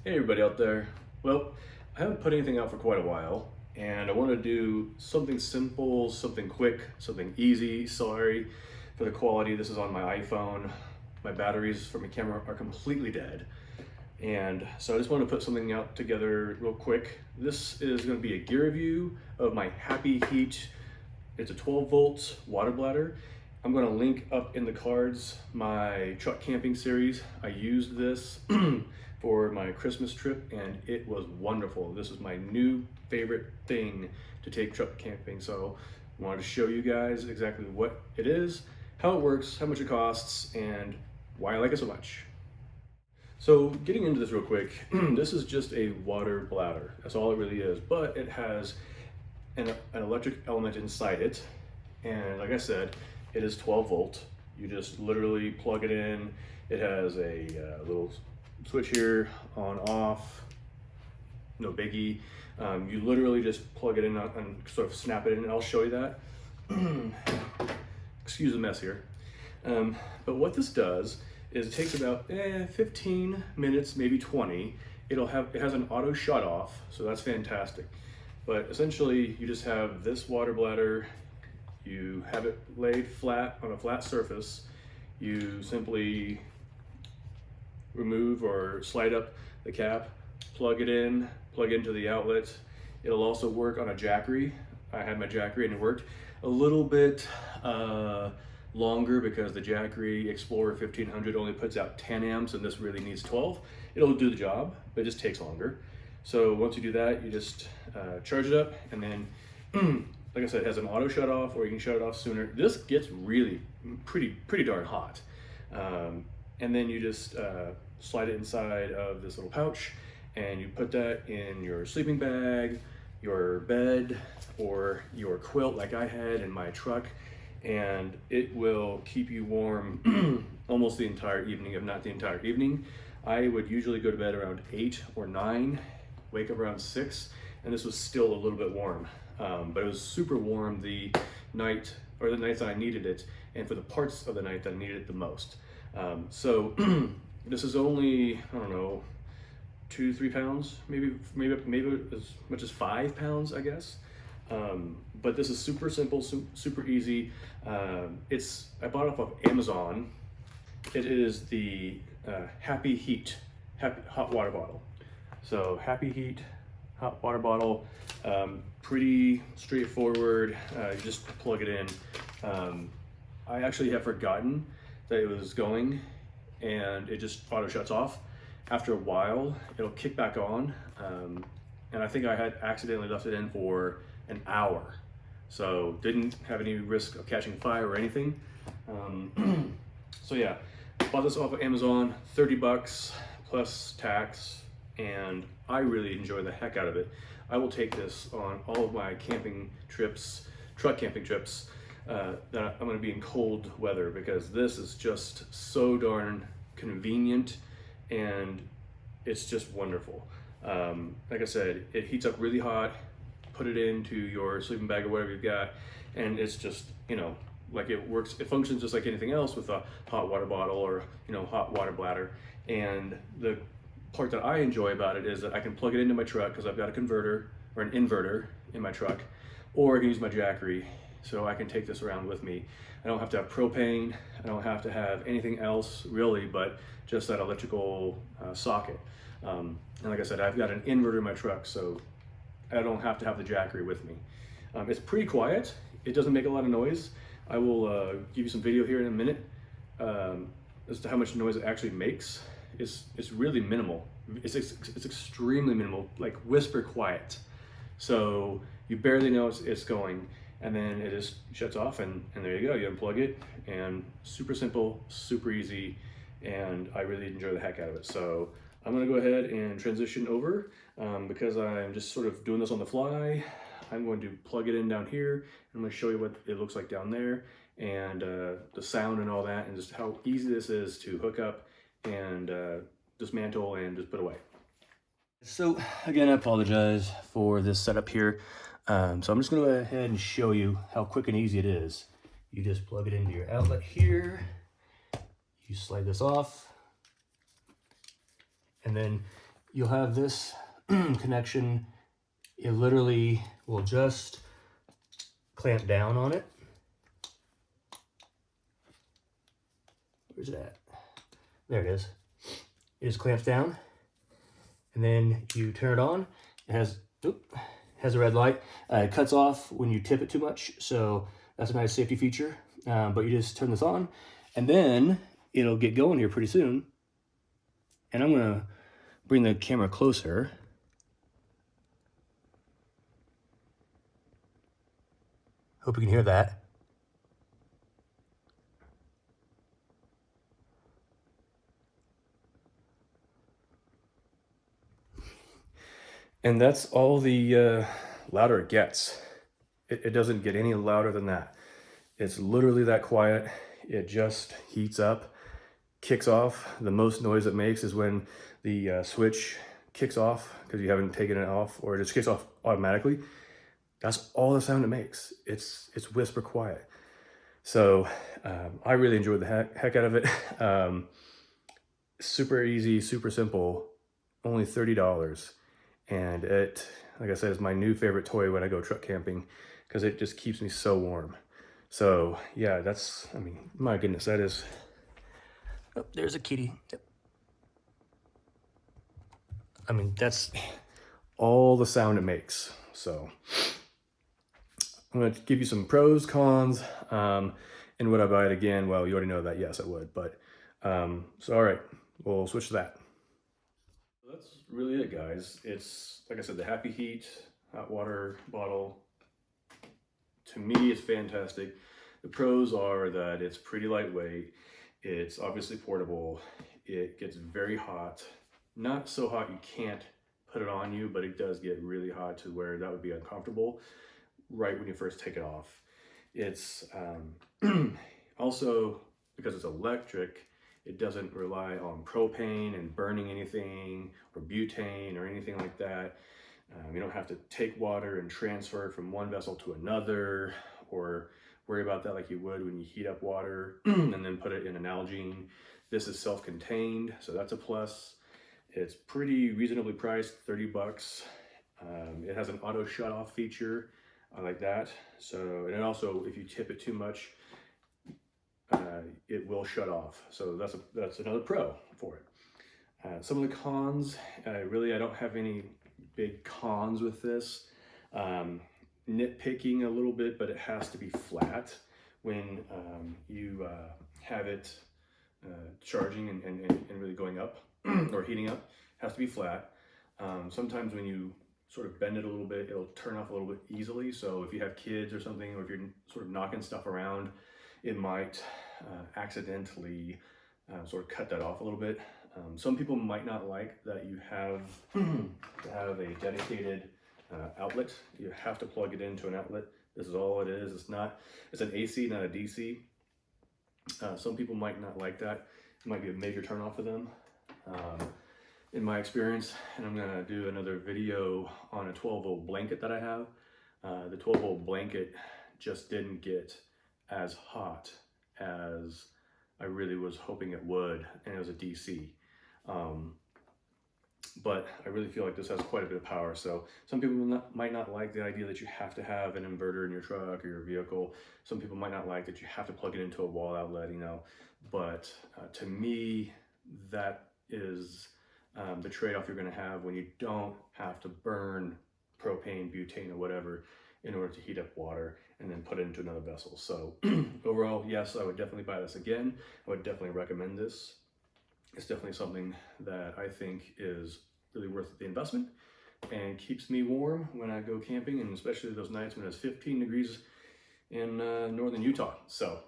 Hey everybody out there. Well, I haven't put anything out for quite a while and I want to do something simple, something quick, something easy. Sorry for the quality. This is on my iPhone. My batteries for my camera are completely dead. And so I just want to put something out together real quick. This is going to be a gear review of my Happy Heat. It's a 12-volt water bladder. I'm going to link up in the cards my truck camping series. I used this for my Christmas trip and it was wonderful. This is my new favorite thing to take truck camping. So I wanted to show you guys exactly what it is, how it works, how much it costs, and why I like it so much. So getting into this real quick, this is just a water bladder. That's all it really is, but it has an electric element inside it. And like I said, it is 12 volt. You just literally plug it in. It has a little switch here, on off, no biggie. You literally just plug it in and sort of snap it in, and I'll show you that. Excuse the mess here. But what this does is it takes about 15 minutes, maybe 20. It has an auto shut off, so that's fantastic. But essentially, you just have this water bladder. You have it laid flat on a flat surface. You simply remove or slide up the cap, plug it in, plug into the outlet. It'll also work on a Jackery. I had my Jackery and it worked a little bit longer because the Jackery Explorer 1500 only puts out 10 amps and this really needs 12. It'll do the job, but it just takes longer. So once you do that, you just charge it up, and then like I said, it has an auto shut off, or you can shut it off sooner. This gets really pretty darn hot. And then you just slide it inside of this little pouch, and you put that in your sleeping bag, your bed, or your quilt like I had in my truck, and it will keep you warm almost the entire evening, if not the entire evening. I would usually go to bed around 8 or 9, wake up around 6, and this was still a little bit warm. But it was super warm the nights that I needed it, and for the parts of the night that I needed it the most. So this is only, I don't know, 2-3 pounds, maybe as much as 5 pounds, I guess. But this is super simple, super easy. I bought it off of Amazon. It is the Happy Heat hot water bottle. So Happy Heat hot water bottle, pretty straightforward. You just plug it in. I actually have forgotten that it was going, and it just auto shuts off. After a while, it'll kick back on, and I think I had accidentally left it in for an hour, so didn't have any risk of catching fire or anything. So yeah, bought this off of Amazon, 30 bucks plus tax, and I really enjoy the heck out of it. I will take this on all of my camping trips, truck camping trips, that I'm gonna be in cold weather, because this is just so darn convenient and it's just wonderful. Like I said, it heats up really hot, put it into your sleeping bag or whatever you've got, and it's just, like it works, it functions just like anything else with a hot water bottle or, hot water bladder. And the part that I enjoy about it is that I can plug it into my truck because I've got a converter or an inverter in my truck, or I can use my Jackery, so I can take this around with me. I don't have to have propane, I don't have to have anything else really, but just that electrical socket. And like I said, I've got an inverter in my truck, so I don't have to have the Jackery with me. It's pretty quiet, it doesn't make a lot of noise. I will give you some video here in a minute as to how much noise it actually makes. It's really minimal. It's extremely minimal, like whisper quiet. So you barely know it's going, and then it just shuts off, and there you go. You unplug it, and super simple, super easy, and I really enjoy the heck out of it. So I'm gonna go ahead and transition over because I'm just sort of doing this on the fly. I'm going to plug it in down here. I'm going to show you what it looks like down there, and the sound and all that, and just how easy this is to hook up and dismantle and just put away. So again, I apologize for this setup here. So I'm just going to go ahead and show you how quick and easy it is. You just plug it into your outlet here, you slide this off, and then you'll have this connection. It literally will just clamp down on it. Where's it at? There it is. It just clamps down, and then you turn it on. It has a red light. It cuts off when you tip it too much, so that's a nice safety feature. But you just turn this on, and then it'll get going here pretty soon. And I'm gonna bring the camera closer. Hope you can hear that. And that's all the louder it gets. It doesn't get any louder than that. It's literally that quiet. It just heats up, kicks off. The most noise it makes is when the switch kicks off because you haven't taken it off, or it just kicks off automatically. That's all the sound it makes. It's whisper quiet. So I really enjoyed the heck out of it. Super easy, super simple, only $30. And it, like I said, is my new favorite toy when I go truck camping because it just keeps me so warm. So yeah, that's, I mean, my goodness, that is, oh, there's a kitty. Yep. I mean, that's all the sound it makes. So I'm going to give you some pros, cons, and would I buy it again? Well, you already know that, yes, I would, but, so all right, we'll switch to that. That's really it, guys. It's, like I said, the Happy Heat hot water bottle. To me, it's fantastic. The pros are that it's pretty lightweight. It's obviously portable. It gets very hot. Not so hot you can't put it on you, but it does get really hot to where that would be uncomfortable right when you first take it off. It's also, because it's electric, it doesn't rely on propane and burning anything, or butane or anything like that. You don't have to take water and transfer it from one vessel to another, or worry about that like you would when you heat up water and then put it in an Nalgene. This is self-contained, so that's a plus. It's pretty reasonably priced, 30 bucks. It has an auto shut off feature. I like that. So, and also if you tip it too much, it will shut off. So that's another pro for it. Some of the cons, really, I don't have any big cons with this. Nitpicking a little bit, but it has to be flat when you have it charging and really going up or heating up. It has to be flat. Sometimes when you sort of bend it a little bit, it'll turn off a little bit easily. So if you have kids or something, or if you're sort of knocking stuff around, it might accidentally sort of cut that off a little bit. Some people might not like that you have to have a dedicated outlet. You have to plug it into an outlet. This is all it is. It's an AC, not a DC. Some people might not like that. It might be a major turnoff for them. In my experience, and I'm gonna do another video on a 12-volt blanket that I have. The 12-volt blanket just didn't get as hot as I really was hoping it would, and it was a DC. But I really feel like this has quite a bit of power. So some people might not like the idea that you have to have an inverter in your truck or your vehicle. Some people might not like that you have to plug it into a wall outlet, you know. But to me, that is the trade-off you're going to have when you don't have to burn propane, butane, or whatever in order to heat up water and then put it into another vessel. So overall, yes, I would definitely buy this again. I would definitely recommend this. It's definitely something that I think is really worth the investment and keeps me warm when I go camping, and especially those nights when it's 15 degrees in northern Utah, so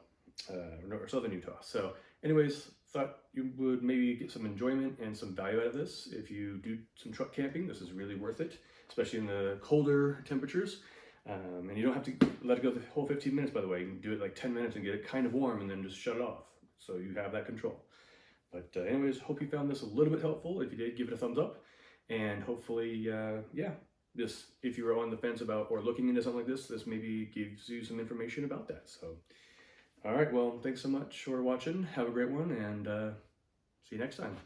or southern Utah. So anyways, thought you would maybe get some enjoyment and some value out of this. If you do some truck camping, this is really worth it, especially in the colder temperatures. And you don't have to let it go the whole 15 minutes, by the way. You can do it like 10 minutes and get it kind of warm and then just shut it off. So you have that control. But anyways, hope you found this a little bit helpful. If you did, give it a thumbs up. And hopefully, yeah, this, if you were on the fence about or looking into something like this maybe gives you some information about that. So, all right, well, thanks so much for watching. Have a great one, and see you next time.